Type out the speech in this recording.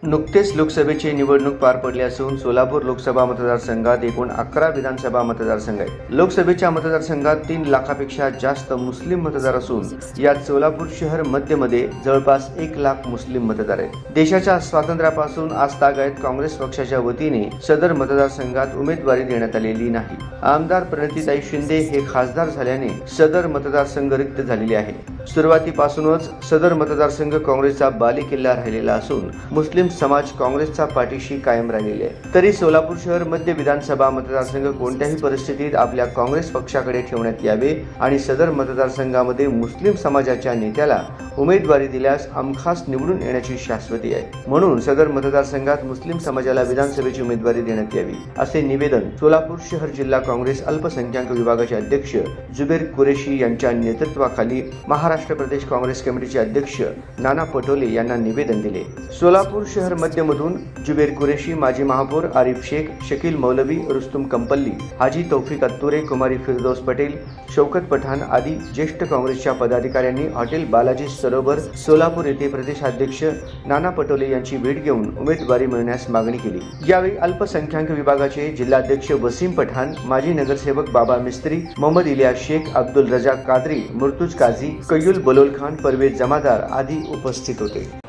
नुकतेच लोकसभेची निवडणूक पार पडली असून सोलापूर लोकसभा मतदारसंघात एकूण 11 विधानसभा मतदारसंघ आहेत. लोकसभेच्या मतदारसंघात 3 लाखापेक्षा जास्त मुस्लिम मतदार असून यात सोलापूर शहर मध्यमध्ये जवळपास 1 लाख मुस्लिम मतदार आहेत. देशाच्या स्वातंत्र्यापासून आजतागायत काँग्रेस पक्षाच्या वतीने सदर मतदारसंघात उमेदवारी देण्यात आलेली नाही. आमदार प्रणितीताई शिंदे हे खासदार झाल्याने सदर मतदारसंघ रिक्त झालेले आहे. सुरुवातीपासूनच सदर मतदारसंघ काँग्रेसचा बालेकिल्ला राहिलेला असून मुस्लिम समाज काँग्रेसचा पाठीशी कायम राहिलेले आहे. तरी सोलापूर शहर मध्य विधानसभा मतदारसंघ कोणत्याही परिस्थितीत आपल्या काँग्रेस पक्षाकडे ठेवण्यात यावे आणि सदर मतदारसंघामध्ये मुस्लिम समाजाच्या नेत्याला उमेदवारी दिल्यास हमखास निवडून येण्याची शाश्वती आहे. म्हणून सदर मतदारसंघात मुस्लिम समाजाला विधानसभेची उमेदवारी देण्यात यावी असे निवेदन सोलापूर शहर जिल्हा काँग्रेस अल्पसंख्याक विभागाचे अध्यक्ष जुबेर कुरेशी यांच्या नेतृत्वाखाली महाराष्ट्र प्रदेश काँग्रेस कमिटीचे अध्यक्ष नाना पटोले यांना निवेदन दिले. सोलापूर शहर मध्यमधून जुबेर कुरेशी, माजी महापौर आरिफ शेख, शकील मौलवी, रुस्तुम कंपल्ली, हाजी तौफिक अत्तुरे, कुमारी फिरदौस पटेल, शौकत पठाण आदी ज्येष्ठ काँग्रेसच्या पदाधिकाऱ्यांनी हॉटेल बालाजी सरोवर सोलापूर येथे प्रदेशाध्यक्ष नाना पटोले यांची भेट घेऊन उमेदवारी मिळण्यास मागणी केली. यावेळी अल्पसंख्याक विभागाचे जिल्हाध्यक्ष वसीम पठाण, माजी नगरसेवक बाबा मिस्त्री, मोहम्मद इलियास शेख, अब्दुल रजा कादरी, मुर्तुज काझी, कय्युल बलोल खान, परवेज जमादार आदी उपस्थित होते.